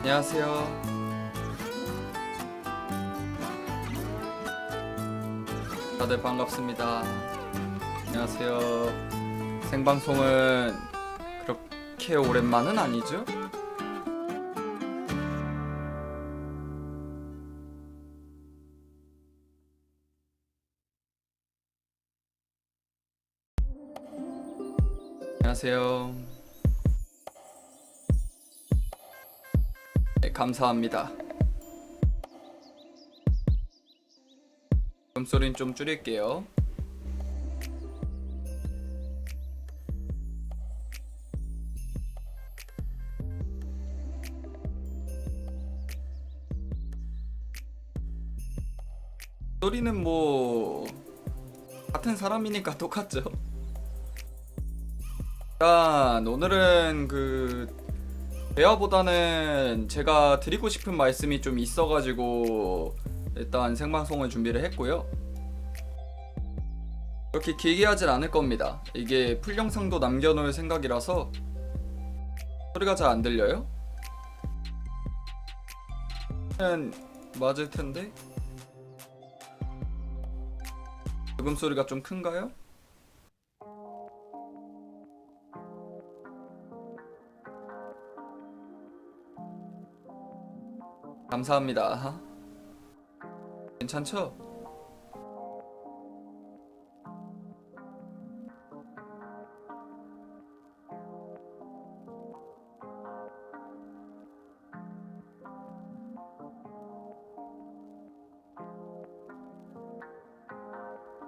안녕하세요. 다들 반갑습니다. 안녕하세요. 생방송은 그렇게 오랜만은 아니죠? 안녕하세요. 네, 감사합니다. 음소리는 좀 줄일게요. 소리는 뭐 같은 사람이니까 똑같죠. 일단 오늘은 대화보다는 제가 드리고 싶은 말씀이 좀 있어가지고 일단 생방송을 준비를 했고요. 그렇게 길게 하진 않을 겁니다. 이게 풀 영상도 남겨놓을 생각이라서. 소리가 잘 안 들려요? 맞을 텐데. 녹음 소리가 좀 큰가요? 감사합니다. 괜찮죠?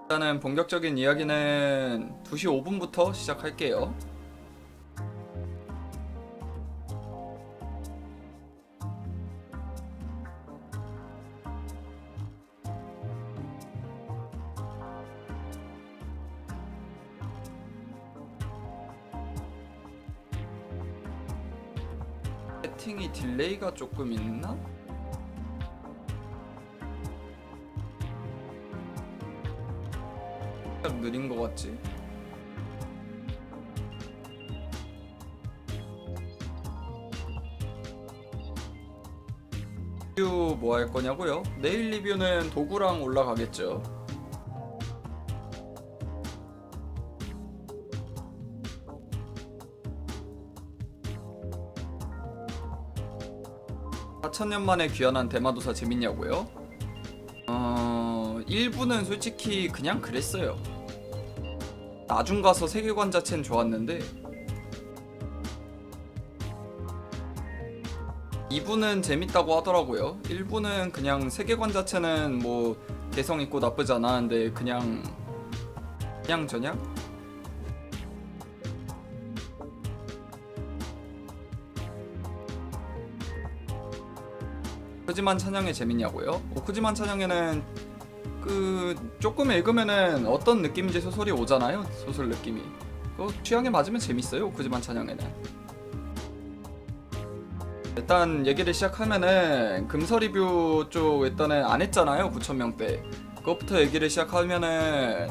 일단은 본격적인 이야기는 2시 5분부터 시작할게요. 세팅이 딜레이가 조금 있나? 살짝 느린 것 같지? 리뷰 뭐 할 거냐고요? 내일 리뷰는 도구랑 올라가겠죠. (4,000년) 만에 귀환한 대마도사 재밌냐고요? 1부는 솔직히 그냥 그랬어요. 나중 가서 세계관 자체는 좋았는데 2부는 재밌다고 하더라고요. 1부는 그냥 세계관 자체는 뭐 개성 있고 나쁘지 않았는데 그냥 저냥? 오크지만 찬양에 재밌냐고요? 오크지만 찬양에는 조금 읽으면은 어떤 느낌인지 소설이 오잖아요. 소설 느낌이. 그거 취향에 맞으면 재밌어요. 오크지만 찬양에는. 일단 얘기를 시작하면은 금서 리뷰 쪽 일단은 안 했잖아요. 9,000명대. 그것부터 얘기를 시작하면은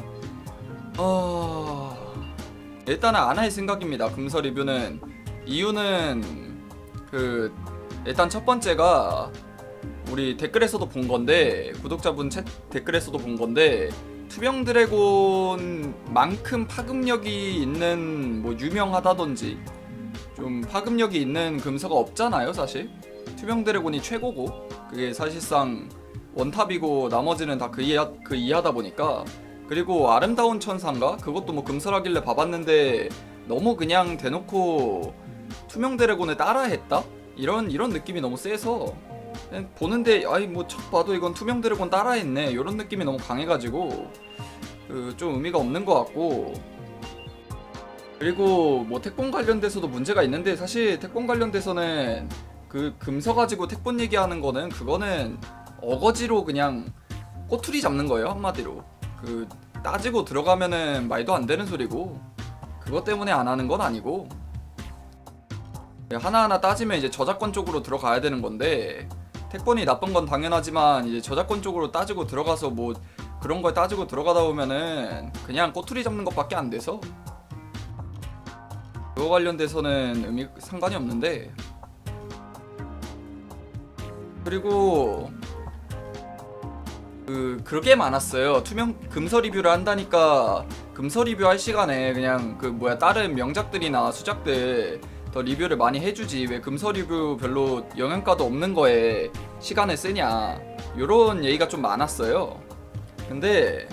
일단은 안 할 생각입니다. 금서 리뷰는. 이유는 일단 첫 번째가 우리 댓글에서도 본 건데, 구독자분 댓글에서도 본 건데, 투명 드래곤만큼 파급력이 있는 뭐 유명하다던지 좀 파급력이 있는 금서가 없잖아요. 사실 투명 드래곤이 최고고, 그게 사실상 원탑이고 나머지는 다 그 이하다 보니까. 그리고 아름다운 천사인가? 그것도 뭐 금서라길래 봐봤는데 너무 그냥 대놓고 투명 드래곤을 따라했다? 이런 느낌이 너무 세서 보는데 뭐 첫 봐도 이건 투명 드래곤 따라했네 이런 느낌이 너무 강해가지고 좀 의미가 없는 것 같고. 그리고 뭐 택본 관련돼서도 문제가 있는데, 사실 택본 관련돼서는 금서 가지고 택본 얘기하는 거는 그거는 어거지로 그냥 꼬투리 잡는 거예요. 한마디로 따지고 들어가면은 말도 안 되는 소리고, 그것 때문에 안 하는 건 아니고, 하나하나 따지면 이제 저작권 쪽으로 들어가야 되는 건데, 택본이 나쁜 건 당연하지만 이제 저작권 쪽으로 따지고 들어가서 뭐 그런 걸 따지고 들어가다 보면은 그냥 꼬투리 잡는 것밖에 안 돼서 그거 관련돼서는 상관이 없는데, 그리고 그게 많았어요. 투명 금서 리뷰를 한다니까 금서 리뷰 할 시간에 그냥 다른 명작들이나 수작들 더 리뷰를 많이 해주지 왜 금서 리뷰 별로 영양가도 없는 거에 시간을 쓰냐, 요런 얘기가 좀 많았어요. 근데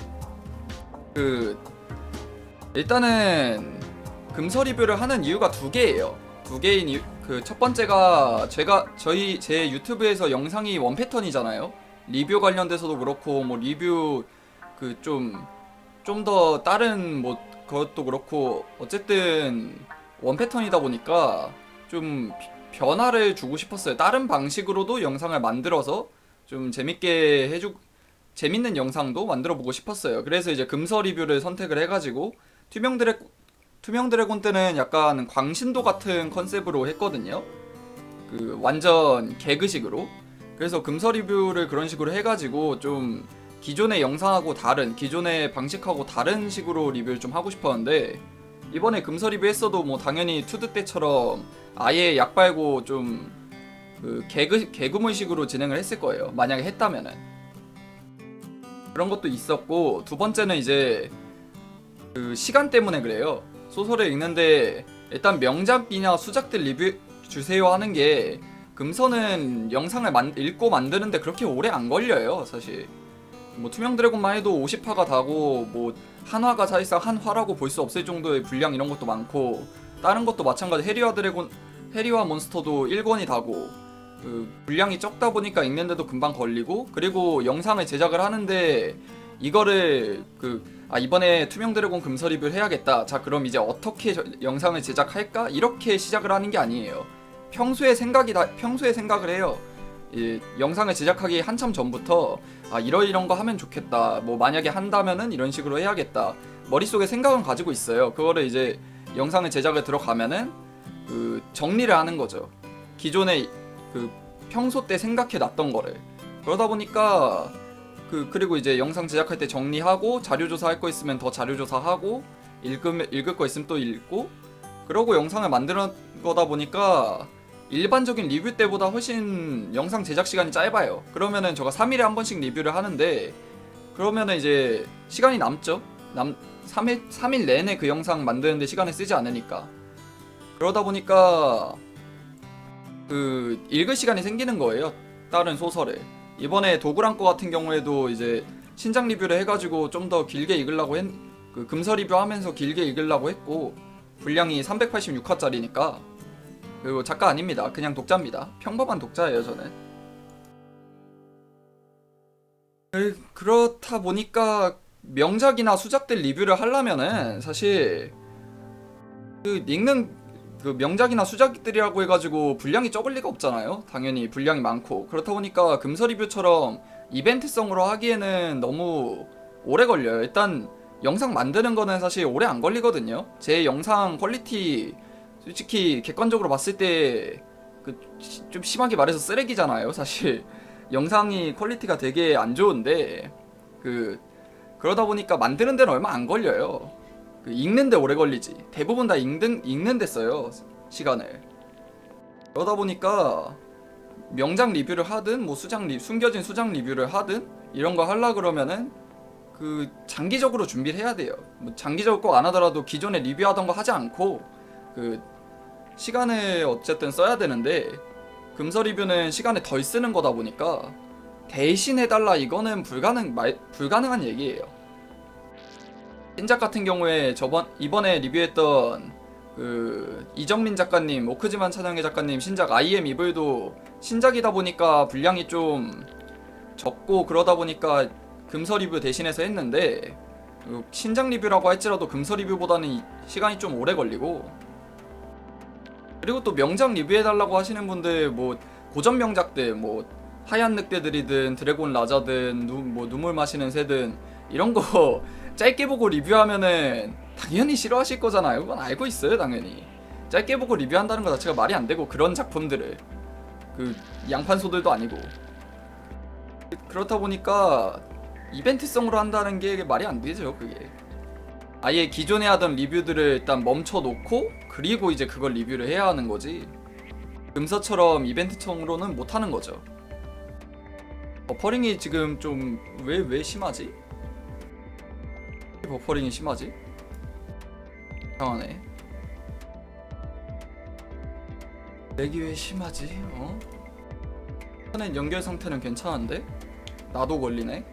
일단은 금서 리뷰를 하는 이유가 두 개예요. 두 개인 이유. 첫 번째가 제 유튜브에서 영상이 원 패턴이잖아요. 리뷰 관련돼서도 그렇고 뭐 리뷰 좀 더 다른 뭐 그것도 그렇고 어쨌든 원 패턴이다 보니까 좀 변화를 주고 싶었어요. 다른 방식으로도 영상을 만들어서 좀 재밌는 영상도 만들어 보고 싶었어요. 그래서 이제 금서 리뷰를 선택을 해가지고 투명 드래곤 때는 약간 광신도 같은 컨셉으로 했거든요. 완전 개그식으로. 그래서 금서 리뷰를 그런 식으로 해가지고 좀 기존의 영상하고 기존의 방식하고 다른 식으로 리뷰를 좀 하고 싶었는데, 이번에 금서 리뷰 했어도 뭐 당연히 투드 때처럼 아예 약 빨고 좀 개그물식으로 진행을 했을 거예요. 만약에 했다면은. 그런 것도 있었고, 두 번째는 이제 시간 때문에 그래요. 소설을 읽는데 일단 명작이나 수작들 리뷰 주세요 하는 게 금서는 영상을 읽고 만드는데 그렇게 오래 안 걸려요. 사실 뭐 투명 드래곤만 해도 50화가 다고 뭐 한화가 사실상 한화라고 볼 수 없을 정도의 분량 이런 것도 많고, 다른 것도 마찬가지 해리와 몬스터도 1권이 다고 분량이 적다 보니까 읽는데도 금방 걸리고, 그리고 영상을 제작을 하는데 이거를 이번에 투명 드래곤 금서 리뷰를 해야겠다. 자, 그럼 이제 어떻게 영상을 제작할까? 이렇게 시작을 하는 게 아니에요. 평소에 생각을 해요. 영상을 제작하기 한참 전부터 이런 거 하면 좋겠다. 뭐 만약에 한다면은 이런 식으로 해야겠다. 머릿속에 생각은 가지고 있어요. 그거를 이제 영상을 제작에 들어가면은 정리를 하는 거죠. 기존에 평소 때 생각해 놨던 거를. 그러다 보니까 그리고 이제 영상 제작할 때 정리하고 자료 조사할 거 있으면 더 자료 조사하고 읽을 거 있으면 또 읽고, 그러고 영상을 만드는 거다 보니까 일반적인 리뷰 때보다 훨씬 영상 제작 시간이 짧아요. 그러면은 제가 3일에 한 번씩 리뷰를 하는데, 그러면은 이제 시간이 남죠. 3일 내내 그 영상 만드는데 시간을 쓰지 않으니까. 그러다 보니까 읽을 시간이 생기는 거예요. 다른 소설을. 이번에 도구랑거 같은 경우에도 이제 신작 리뷰를 해가지고 좀 더 길게 읽으려고 금서 리뷰 하면서 길게 읽으려고 했고, 분량이 386화짜리니까. 그리고 작가 아닙니다. 그냥 독자입니다. 평범한 독자예요, 저는. 그렇다 보니까 명작이나 수작들 리뷰를 하려면은 사실 읽는 명작이나 수작들이라고 해가지고 분량이 적을 리가 없잖아요. 당연히 분량이 많고. 그렇다 보니까 금서 리뷰처럼 이벤트성으로 하기에는 너무 오래 걸려요. 일단 영상 만드는 거는 사실 오래 안 걸리거든요. 제 영상 퀄리티 솔직히 객관적으로 봤을 때 좀 심하게 말해서 쓰레기잖아요. 사실 영상이 퀄리티가 되게 안 좋은데 그러다 보니까 만드는 데는 얼마 안 걸려요. 읽는데 오래 걸리지. 대부분 다 읽는데 써요, 시간을. 그러다 보니까 명작 리뷰를 하든 뭐 숨겨진 수작 리뷰를 하든 이런 거 하려 그러면은 장기적으로 준비를 해야 돼요. 뭐 장기적으로 꼭 안 하더라도 기존에 리뷰하던 거 하지 않고 시간을 어쨌든 써야 되는데, 금서 리뷰는 시간을 덜 쓰는 거다 보니까 대신 해달라 이거는 불가능한 얘기예요. 신작 같은 경우에 이번에 리뷰했던 이정민 작가님, 오크지만 찬양의 작가님 신작 I am 이블도 신작이다 보니까 분량이 좀 적고, 그러다 보니까 금서 리뷰 대신해서 했는데, 신작 리뷰라고 할지라도 금서 리뷰보다는 시간이 좀 오래 걸리고, 그리고 또 명작 리뷰해달라고 하시는 분들 뭐 고전 명작들 뭐 하얀 늑대들이든 드래곤 라자든 뭐 눈물 마시는 새든 이런 거 짧게 보고 리뷰하면은 당연히 싫어하실 거잖아요. 그건 알고 있어요. 당연히 짧게 보고 리뷰한다는 거 자체가 말이 안 되고, 그런 작품들을 양판소들도 아니고. 그렇다 보니까 이벤트성으로 한다는 게 말이 안 되죠. 그게 아예 기존에 하던 리뷰들을 일단 멈춰놓고 그리고 이제 그걸 리뷰를 해야 하는 거지, 금서처럼 이벤트성으로는 못하는 거죠. 버퍼링이 지금 좀 왜 심하지? 버퍼링이 심하지? 이상하네. 렉이 왜 심하지? 인터넷 연결 상태는 괜찮은데? 나도 걸리네?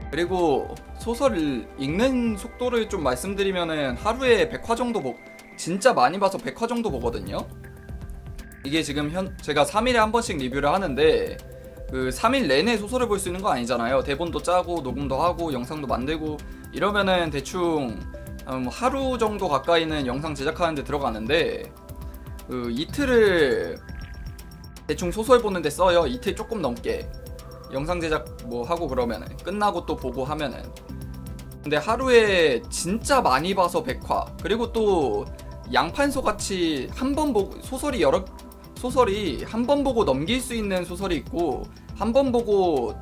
그리고 소설 읽는 속도를 좀 말씀드리면은 하루에 100화 정도 진짜 많이 봐서 100화 정도 보거든요. 이게 지금 제가 3일에 한 번씩 리뷰를 하는데 그 3일 내내 소설을 볼 수 있는 거 아니잖아요. 대본도 짜고 녹음도 하고 영상도 만들고 이러면은 대충 하루 정도 가까이는 영상 제작하는데 들어가는데 그 이틀을 대충 소설 보는데 써요. 이틀 조금 넘게 영상 제작 뭐 하고 그러면은 끝나고 또 보고 하면은. 근데 하루에 진짜 많이 봐서 100화. 그리고 또 양판소 같이 한 번 보고 소설이 한 번 보고 넘길 수 있는 소설이 있고 한 번 보고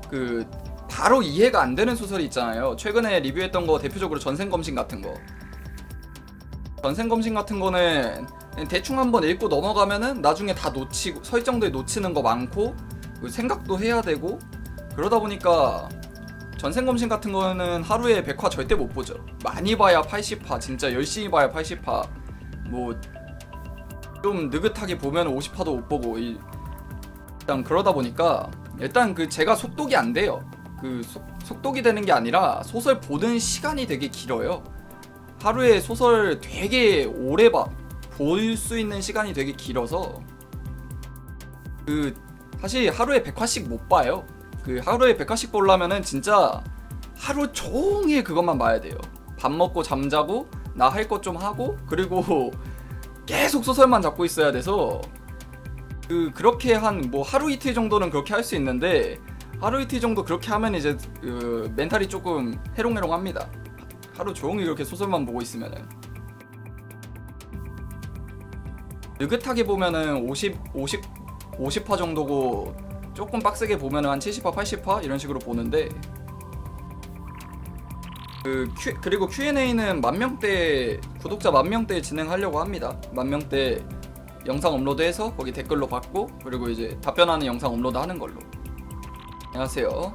그 바로 이해가 안 되는 소설이 있잖아요. 최근에 리뷰했던 거 대표적으로 전생검신 같은 거. 전생검신 같은 거는 대충 한번 읽고 넘어가면은 나중에 다 놓치고 설정들 놓치는 거 많고 생각도 해야 되고 그러다 보니까 전생검신 같은 거는 하루에 100화 절대 못 보죠. 많이 봐야 80화, 진짜 열심히 봐야 80화. 뭐 좀 느긋하게 보면 50화도 못 보고 일단 그러다 보니까 일단 그 제가 속독이 안 돼요. 그 속독이 되는 게 아니라 소설 보는 시간이 되게 길어요. 하루에 소설 되게 오래 볼 수 있는 시간이 되게 길어서 그 사실 하루에 100화씩 못 봐요. 그 하루에 100화씩 보려면은 진짜 하루 종일 그것만 봐야 돼요. 밥 먹고 잠자고 나 할 것 좀 하고 그리고 계속 소설만 잡고 있어야 돼서 그렇게 한 뭐 하루 이틀 정도는 그렇게 할 수 있는데 하루 이틀 정도 그렇게 하면 이제 멘탈이 조금 해롱해롱합니다. 하루 종일 이렇게 소설만 보고 있으면은 느긋하게 보면은 50화 정도고 조금 빡세게 보면은 한 70화 80화 이런 식으로 보는데 그리고 Q&A는 구독자 10,000대 진행하려고 합니다. 10,000대 영상 업로드해서 거기 댓글로 받고 그리고 이제 답변하는 영상 업로드하는 걸로. 안녕하세요.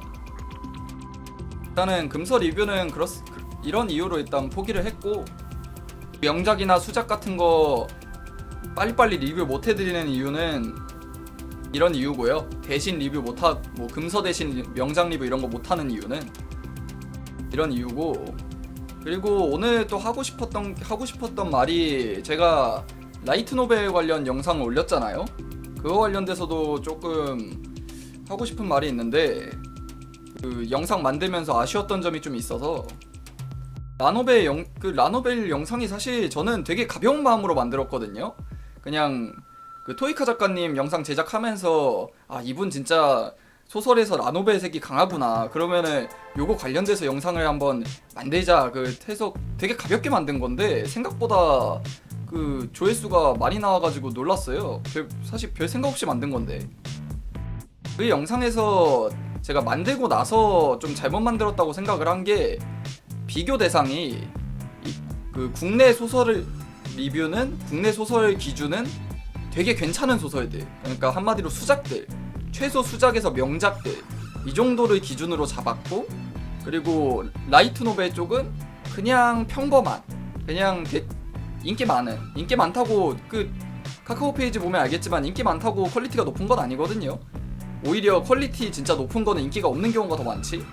일단은 금서 리뷰는 이런 이유로 일단 포기를 했고 명작이나 수작 같은 거 빨리빨리 리뷰 못 해드리는 이유는 이런 이유고요. 대신 리뷰 뭐 금서 대신 명작 리뷰 이런 거 못하는 이유는 이런 이유고 그리고 오늘 또 하고 싶었던 말이 제가 라이트 노벨 관련 영상을 올렸잖아요. 그거 관련돼서도 조금 하고 싶은 말이 있는데 그 영상 만들면서 아쉬웠던 점이 좀 있어서 라노벨 영상이 사실 저는 되게 가벼운 마음으로 만들었거든요. 그냥 그 토이카 작가님 영상 제작하면서 이분 진짜 소설에서 라노벨 색이 강하구나. 그러면은 요거 관련돼서 영상을 한번 만들자. 해서 되게 가볍게 만든 건데 생각보다 그 조회수가 많이 나와가지고 놀랐어요. 사실 별 생각 없이 만든 건데 그 영상에서 제가 만들고 나서 좀 잘못 만들었다고 생각을 한 게 비교 대상이 그 국내 소설을 리뷰는 국내 소설 기준은 되게 괜찮은 소설들, 그러니까 한마디로 수작들, 최소 수작에서 명작들 이 정도를 기준으로 잡았고 그리고 라이트 노벨 쪽은 그냥 평범한 그냥 인기 많다고 그 카카오 페이지 보면 알겠지만 인기 많다고 퀄리티가 높은 건 아니거든요. 오히려 퀄리티 진짜 높은 거는 인기가 없는 경우가 더 많지.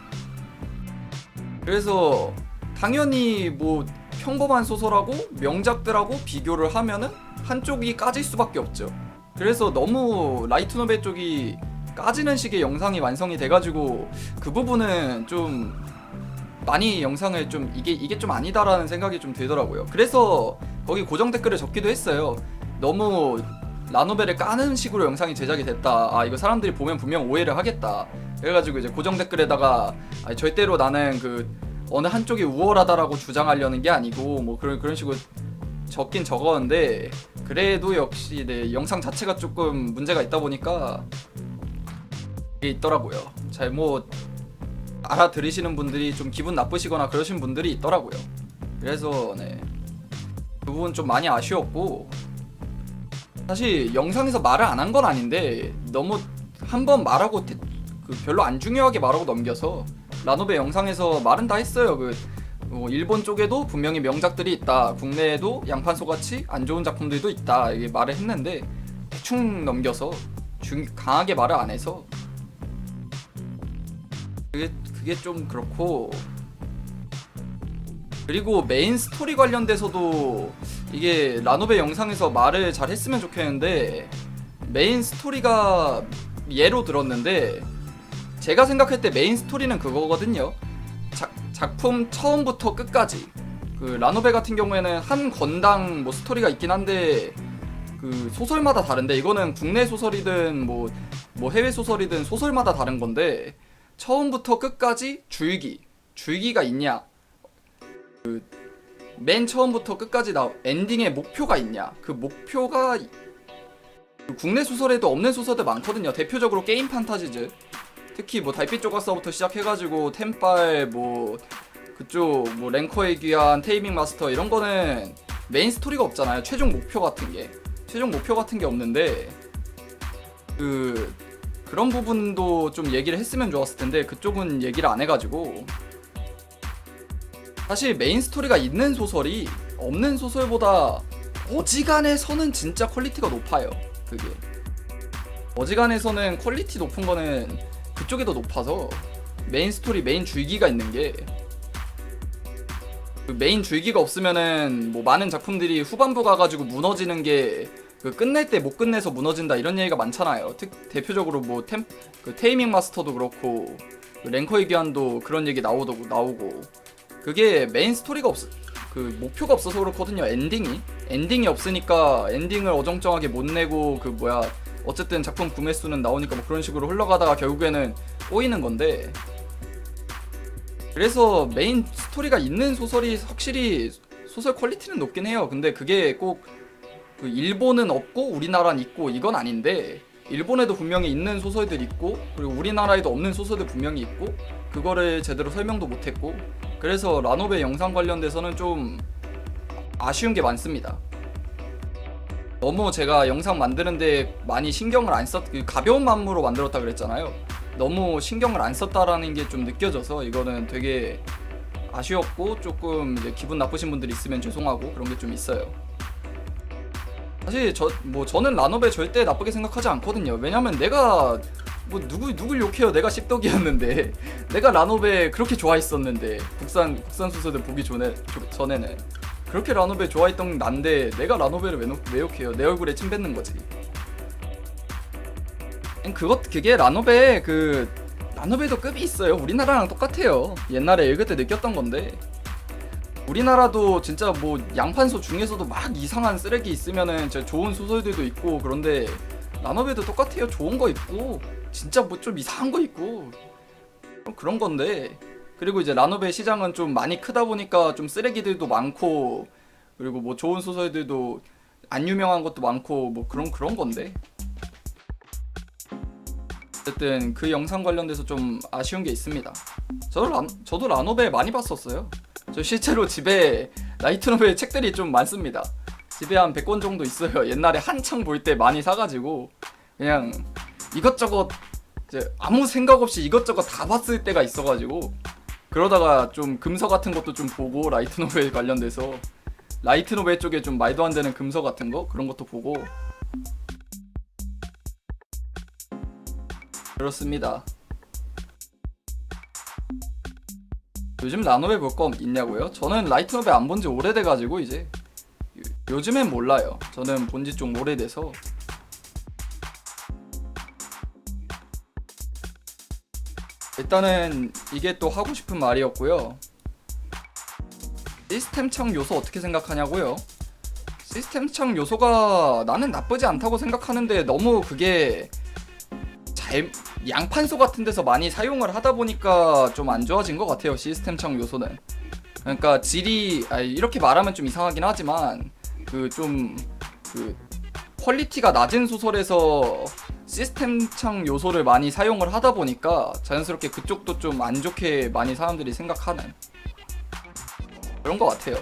그래서 당연히 뭐 평범한 소설하고 명작들하고 비교를 하면은 한쪽이 까질 수밖에 없죠. 그래서 너무 라이트 노벨 쪽이 까지는 식의 영상이 완성이 돼가지고 그 부분은 좀 많이 영상을 좀 이게 좀 아니다라는 생각이 좀 들더라고요. 그래서 거기 고정 댓글을 적기도 했어요. 너무 라노벨을 까는 식으로 영상이 제작이 됐다. 이거 사람들이 보면 분명 오해를 하겠다. 그래가지고 이제 고정 댓글에다가 절대로 나는 그 어느 한쪽이 우월하다라고 주장하려는 게 아니고 뭐 그런 식으로 적긴 적었는데 그래도 역시 네, 영상 자체가 조금 문제가 있다 보니까 이게 있더라고요. 잘못 알아들으시는 분들이 좀 기분 나쁘시거나 그러신 분들이 있더라고요. 그래서 네, 그 부분 좀 많이 아쉬웠고 사실 영상에서 말을 안 한 건 아닌데 너무 한번 말하고 별로 안 중요하게 말하고 넘겨서 라노베 영상에서 말은 다 했어요. 일본 쪽에도 분명히 명작들이 있다. 국내에도 양판소같이 안 좋은 작품들도 있다. 이게 말을 했는데 대충 넘겨서 강하게 말을 안 해서 그게 좀 그렇고, 그리고 메인 스토리 관련돼서도 이게 라노베 영상에서 말을 잘 했으면 좋겠는데, 메인 스토리가 예로 들었는데 제가 생각할 때 메인 스토리는 그거거든요. 작품 처음부터 끝까지. 라노베 같은 경우에는 한 권당 뭐 스토리가 있긴 한데 소설마다 다른데, 이거는 국내 소설이든 뭐 해외 소설이든 소설마다 다른 건데, 처음부터 끝까지 줄기가 있냐, 맨 처음부터 끝까지 엔딩에 목표가 있냐. 그 목표가 국내 소설에도 없는 소설들 많거든요. 대표적으로 게임 판타지즈, 특히 뭐 달빛 조각서부터 시작해가지고 템빨 그쪽 랭커의 귀환, 테이밍 마스터 이런 거는 메인 스토리가 없잖아요. 최종 목표 같은 게 없는데, 그런 부분도 좀 얘기를 했으면 좋았을 텐데 그쪽은 얘기를 안 해가지고, 사실 메인 스토리가 있는 소설이 없는 소설보다 어지간해서는 진짜 퀄리티가 높아요. 그게 어지간해서는 퀄리티 높은 거는 그쪽이 더 높아서, 메인 스토리, 메인 줄기가 있는 게, 메인 줄기가 없으면은 많은 작품들이 후반부 가가지고 무너지는 게, 끝낼 때 못 끝내서 무너진다 이런 얘기가 많잖아요. 대표적으로 테이밍 마스터도 그렇고 랭커의 귀환도 그런 얘기 나오고, 그게 메인 스토리가 목표가 없어서 그렇거든요. 엔딩이 없으니까 엔딩을 어정쩡하게 못 내고 어쨌든 작품 구매 수는 나오니까 그런 식으로 흘러가다가 결국에는 꼬이는 건데, 그래서 메인 스토리가 있는 소설이 확실히 소설 퀄리티는 높긴 해요. 근데 그게 꼭 일본은 없고 우리나라는 있고 이건 아닌데, 일본에도 분명히 있는 소설들 있고, 그리고 우리나라에도 없는 소설들 분명히 있고, 그거를 제대로 설명도 못했고, 그래서 라노베 영상 관련돼서는 좀 아쉬운 게 많습니다. 너무 제가 영상 만드는데 많이 신경을 안 가벼운 마음으로 만들었다 그랬잖아요. 너무 신경을 안 썼다라는 게 좀 느껴져서 이거는 되게 아쉬웠고, 조금 이제 기분 나쁘신 분들이 있으면 죄송하고 그런 게 좀 있어요. 사실 저는 라노베 절대 나쁘게 생각하지 않거든요. 왜냐면 내가 누굴 욕해요. 내가 씹덕이었는데 내가 라노베 그렇게 좋아했었는데, 국산 소설들 보기 전에는 그렇게 라노베 좋아했던 난데 내가 라노베를 왜 욕해요. 내 얼굴에 침 뱉는 거지. 그게 라노베도 급이 있어요. 우리나라랑 똑같아요. 옛날에 읽을 때 느꼈던 건데, 우리나라도 진짜 양판소 중에서도 막 이상한 쓰레기 있으면은 진짜 좋은 소설들도 있고, 그런데 라노베도 똑같아요. 좋은 거 있고 진짜 좀 이상한 거 있고 그런 건데, 그리고 이제 라노베 시장은 좀 많이 크다 보니까 좀 쓰레기들도 많고, 그리고 좋은 소설들도 안 유명한 것도 많고 그런 건데, 어쨌든 그 영상 관련돼서 좀 아쉬운 게 있습니다. 저도 라노베 많이 봤었어요. 저 실제로 집에 라이트노벨 책들이 좀 많습니다. 집에 한 100권 정도 있어요. 옛날에 한창 볼 때 많이 사가지고 그냥 이것저것 이제 아무 생각 없이 이것저것 다 봤을 때가 있어가지고, 그러다가 좀 금서 같은 것도 좀 보고, 라이트노벨 관련돼서 라이트노벨 쪽에 좀 말도 안 되는 금서 같은 거 그런 것도 보고 그렇습니다. 요즘 라노베 볼 거 있냐고요? 저는 라이트노베 안 본 지 오래돼가지고 이제 요즘엔 몰라요. 저는 본 지 좀 오래돼서. 일단은 이게 또 하고 싶은 말이었고요. 시스템창 요소 어떻게 생각하냐고요? 시스템창 요소가 나는 나쁘지 않다고 생각하는데, 너무 그게 양판소 같은 데서 많이 사용을 하다 보니까 좀 안 좋아진 것 같아요. 시스템창 요소는. 그러니까 이렇게 말하면 좀 이상하긴 하지만 퀄리티가 낮은 소설에서 시스템창 요소를 많이 사용을 하다 보니까 자연스럽게 그쪽도 좀 안 좋게 많이 사람들이 생각하는 그런 것 같아요.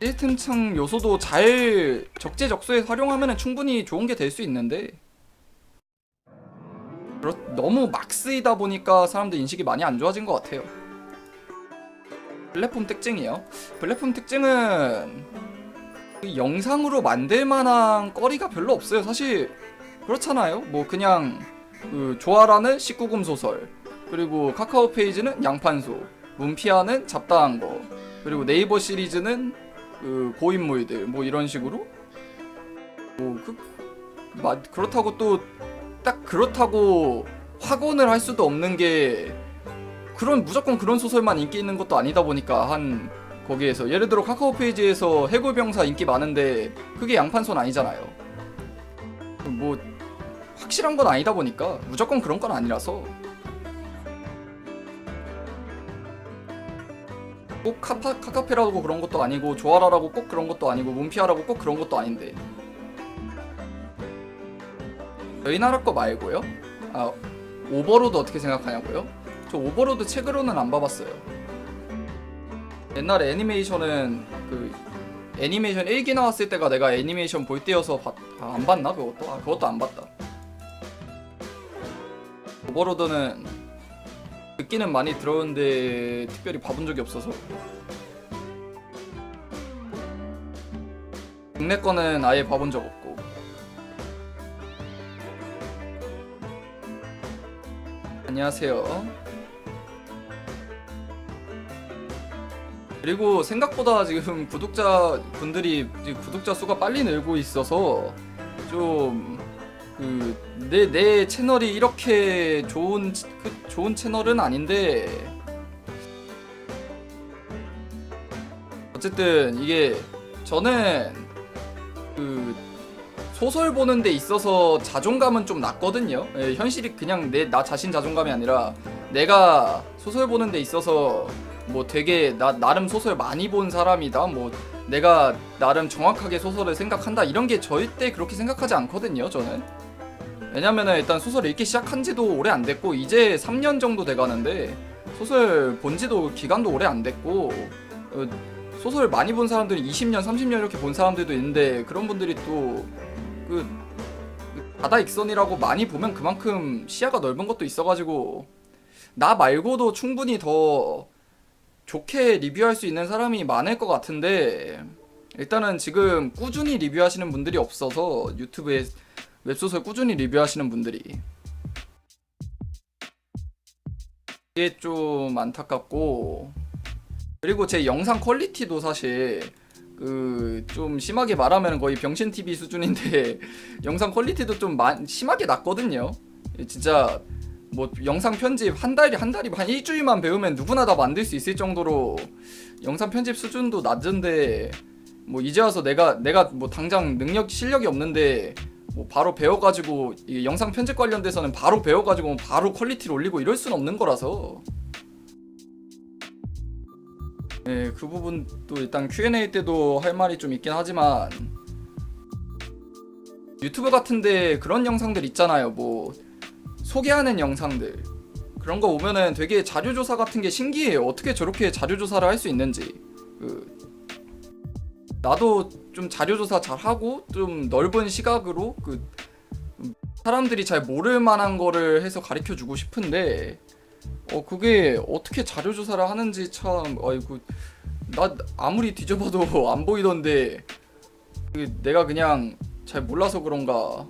시스템층 요소도 잘 적재적소에 활용하면 충분히 좋은 게 될 수 있는데 너무 막 쓰이다 보니까 사람들 인식이 많이 안 좋아진 것 같아요. 플랫폼 특징이요. 플랫폼 특징은 영상으로 만들 만한 거리가 별로 없어요. 사실 그렇잖아요. 뭐 그냥 그 조아라는 19금 소설, 그리고 카카오 페이지는 양판소, 문피아는 잡다한 거, 그리고 네이버 시리즈는 그 고인물들 뭐 이런 식으로 뭐 그렇다고 또 딱 그렇다고 확언을 할 수도 없는 게 무조건 그런 소설만 인기 있는 것도 아니다 보니까 한 거기에서 예를 들어 카카오 페이지에서 해골병사 인기 많은데 그게 양판소는 아니잖아요. 뭐 확실한 건 아니다 보니까 무조건 그런 건 아니라서 꼭 카카페라고 그런 것도 아니고 조아라라고 꼭 그런 것도 아니고 문피아라고 꼭 그런 것도 아닌데 저희 나라 거 말고요? 아, 오버로드 어떻게 생각하냐고요? 저 오버로드 책으로는 안 봐봤어요. 옛날에 애니메이션은 애니메이션 1기 나왔을 때가 내가 애니메이션 볼 때여서 안 봤나 그것도? 그것도 안 봤다. 오버로드는 듣기는 많이 들었는데 특별히 봐본 적이 없어서. 국내 거는 아예 봐본 적 없고. 안녕하세요. 그리고 생각보다 지금 구독자 수가 빨리 늘고 있어서 좀 내 채널이 이렇게 좋은 채널은 아닌데 어쨌든 이게 저는 소설 보는 데 있어서 자존감은 좀 낮거든요. 예, 현실이 그냥 나 자신 자존감이 아니라 내가 소설 보는 데 있어서 뭐 되게 나름 소설 많이 본 사람이다, 뭐 내가 나름 정확하게 소설을 생각한다, 이런 게 절대 그렇게 생각하지 않거든요, 저는. 왜냐면은 일단 소설 읽기 시작한 지도 오래 안 됐고 이제 3년 정도 돼가는데 소설 본 지도 기간도 오래 안 됐고 소설 많이 본 사람들이 20년 30년 이렇게 본 사람들도 있는데 그런 분들이 또 바다익선이라고 많이 보면 그만큼 시야가 넓은 것도 있어가지고 나 말고도 충분히 더 좋게 리뷰할 수 있는 사람이 많을 것 같은데 일단은 지금 꾸준히 리뷰하시는 분들이 없어서 유튜브에 웹소설 꾸준히 리뷰하시는 분들이 이게 좀 안타깝고, 그리고 제 영상 퀄리티도 사실 좀 심하게 말하면 거의 병신TV 수준인데 영상 퀄리티도 좀 심하게 낮거든요. 진짜 뭐 영상 편집 한 달이 한 일주일만 배우면 누구나 다 만들 수 있을 정도로 영상 편집 수준도 낮은데 뭐 이제 와서 내가 뭐 당장 실력이 없는데 뭐 바로 배워가지고 이 영상 편집 관련돼서는 바로 배워가지고 바로 퀄리티를 올리고 이럴 수는 없는 거라서 네, 그 부분도 일단 Q&A 때도 할 말이 좀 있긴 하지만 유튜브 같은데 그런 영상들 있잖아요. 뭐 소개하는 영상들 그런 거 보면은 되게 자료조사 같은 게 신기해요. 어떻게 저렇게 자료조사를 할 수 있는지. 나도 좀 자료조사 잘하고 좀 넓은 시각으로 사람들이 잘 모를 만한 거를 해서 가르쳐주고 싶은데 그게 어떻게 자료조사를 하는지 참 아이고 나 아무리 뒤져봐도 안 보이던데 내가 그냥 잘 몰라서 그런가.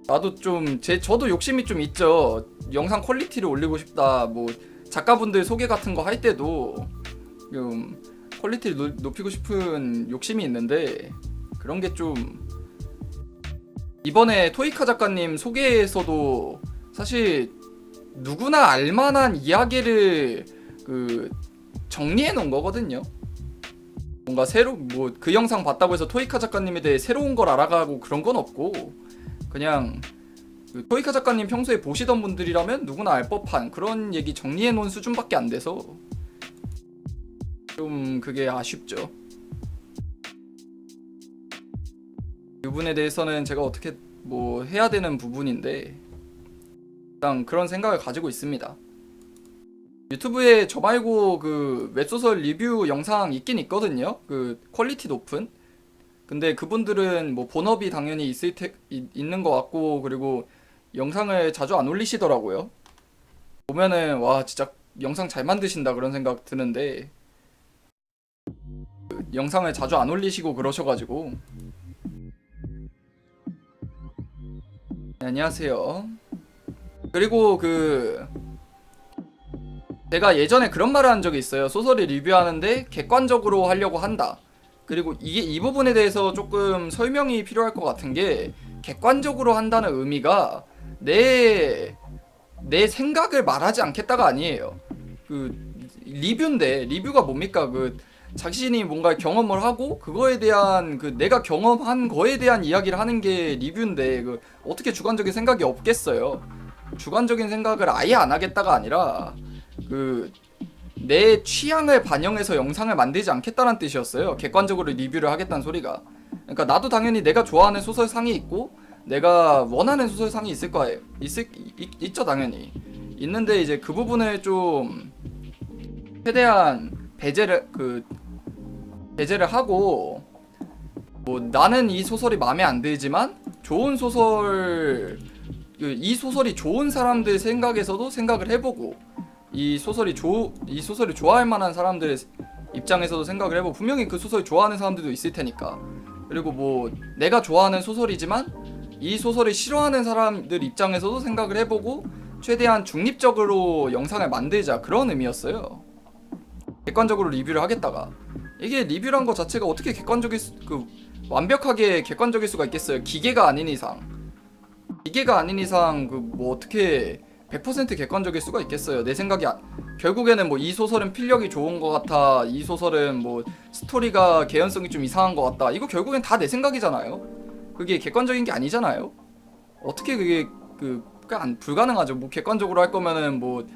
나도 좀 저도 욕심이 좀 있죠. 영상 퀄리티를 올리고 싶다. 뭐 작가분들 소개 같은 거 할 때도 좀 퀄리티를 높이고 싶은 욕심이 있는데 그런 게 좀 이번에 토이카 작가님 소개에서도 사실 누구나 알만한 이야기를 정리해 놓은 거거든요. 뭔가 뭐 그 영상 봤다고 해서 토이카 작가님에 대해 새로운 걸 알아가고 그런 건 없고 그냥 토이카 작가님 평소에 보시던 분들이라면 누구나 알 법한 그런 얘기 정리해 놓은 수준밖에 안 돼서 좀 그게 아쉽죠. 이 부분에 대해서는 제가 어떻게 뭐 해야 되는 부분인데 일단 그런 생각을 가지고 있습니다. 유튜브에 저 말고 그 웹소설 리뷰 영상 있긴 있거든요. 그 퀄리티 높은. 근데 그분들은 뭐 본업이 당연히 있는 것 같고, 그리고 영상을 자주 안 올리시더라고요. 보면은 와 진짜 영상 잘 만드신다 그런 생각 드는데 그 영상을 자주 안 올리시고 그러셔가지고. 네, 안녕하세요. 그리고 그 제가 예전에 그런 말을 한 적이 있어요. 소설을 리뷰하는데 객관적으로 하려고 한다. 그리고 이게 이 부분에 대해서 조금 설명이 필요할 것 같은 게, 객관적으로 한다는 의미가 내 생각을 말하지 않겠다가 아니에요. 그 리뷰인데, 리뷰가 뭡니까? 그 자신이 뭔가 경험을 하고 그거에 대한 그 내가 경험한 거에 대한 이야기를 하는 게 리뷰인데, 그 어떻게 주관적인 생각이 없겠어요. 주관적인 생각을 아예 안 하겠다가 아니라 그 내 취향을 반영해서 영상을 만들지 않겠다는 뜻이었어요. 객관적으로 리뷰를 하겠다는 소리가. 그러니까 나도 당연히 내가 좋아하는 소설상이 있고 내가 원하는 소설상이 있을 거예요. 있죠 당연히. 있는데 이제 그 부분을 좀 최대한 배제를 하고, 뭐 나는 이 소설이 마음에 안 들지만 좋은 소설, 이 소설이 좋은 사람들 생각에서도 생각을 해보고, 이 소설이 좋아할 만한 사람들의 입장에서도 생각을 해보고, 분명히 그 소설 좋아하는 사람들도 있을 테니까. 그리고 뭐 내가 좋아하는 소설이지만 이 소설을 싫어하는 사람들 입장에서도 생각을 해보고 최대한 중립적으로 영상을 만들자, 그런 의미였어요. 객관적으로 리뷰를 하겠다가, 이게 리뷰란 거 자체가 어떻게 완벽하게 객관적일 수가 있겠어요. 기계가 아닌 이상 그 뭐 어떻게 100% 객관적일 수가 있겠어요. 내 생각이 결국에는 뭐 이 소설은 필력이 좋은 것 같아, 이 소설은 뭐 스토리가 개연성이 좀 이상한 것 같다, 이거 결국엔 다 내 생각이잖아요. 그게 객관적인 게 아니잖아요. 어떻게 그게 불가능하죠. 뭐 객관적으로 할 거면은 뭐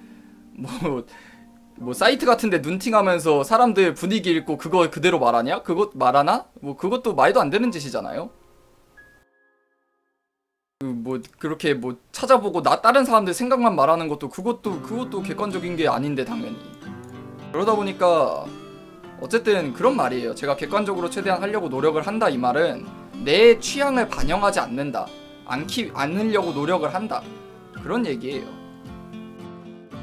사이트 같은데 눈팅하면서 사람들 분위기 읽고 그거 그대로 말하냐? 그것 말하나? 뭐 그것도 말도 안 되는 짓이잖아요. 뭐 그렇게 뭐 찾아보고 다른 사람들 생각만 말하는 것도 그것도 객관적인 게 아닌데 당연히. 그러다 보니까 어쨌든 그런 말이에요. 제가 객관적으로 최대한 하려고 노력을 한다, 이 말은 내 취향을 반영하지 않으려고 노력을 한다, 그런 얘기예요.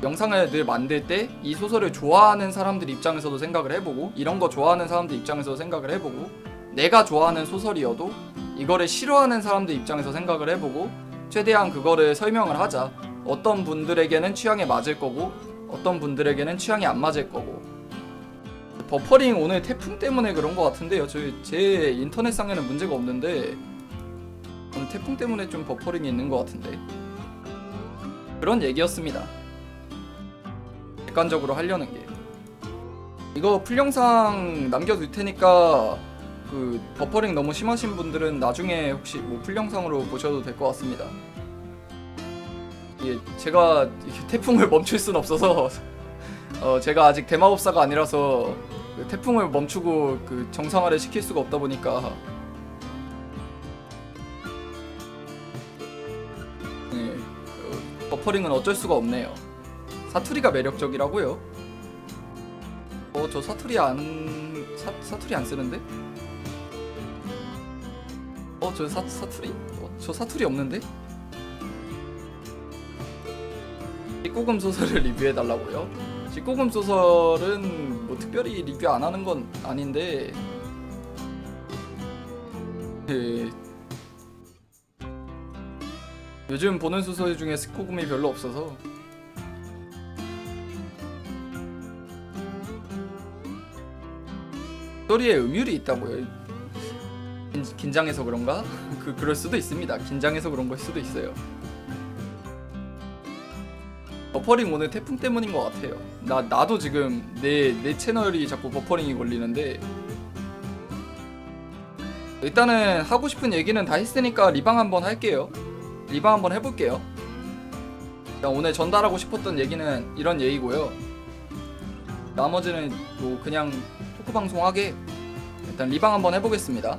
영상을 늘 만들 때 이 소설을 좋아하는 사람들 입장에서도 생각을 해보고, 이런 거 좋아하는 사람들 입장에서도 생각을 해보고, 내가 좋아하는 소설이어도 이거를 싫어하는 사람들 입장에서 생각을 해보고 최대한 그거를 설명을 하자. 어떤 분들에게는 취향에 맞을 거고 어떤 분들에게는 취향이 안 맞을 거고. 버퍼링 오늘 태풍 때문에 그런 것 같은데요. 제 인터넷상에는 문제가 없는데 오늘 태풍 때문에 좀 버퍼링이 있는 것 같은데, 그런 얘기였습니다. 객관적으로 하려는 게. 이거 풀영상 남겨둘 테니까 그 버퍼링 너무 심하신 분들은 나중에 혹시 뭐 풀영상으로 보셔도 될 것 같습니다. 이게 제가 태풍을 멈출 순 없어서 제가 아직 대마법사가 아니라서 그 태풍을 멈추고 그 정상화를 시킬 수가 없다 보니까 네, 버퍼링은 어쩔 수가 없네요. 사투리가 매력적이라고요? 저 사투리 안 쓰는데? 저 사투리? 저 사투리 없는데? 19금 소설을 리뷰해달라고요? 19금 소설은 뭐 특별히 리뷰 안 하는 건 아닌데 요즘 보는 소설 중에 19금이 별로 없어서. 스토리에 음율이 있다고요? 긴장해서 그런가? 그럴 수도 있습니다. 긴장해서 그런 걸 수도 있어요. 버퍼링 오늘 태풍 때문인 것 같아요. 나도 지금 내 채널이 자꾸 버퍼링이 걸리는데, 일단은 하고 싶은 얘기는 다 했으니까 리방 한번 할게요. 리방 한번 해볼게요. 오늘 전달하고 싶었던 얘기는 이런 얘기고요. 나머지는 뭐 그냥 토크 방송하게 일단 리방 한번 해보겠습니다.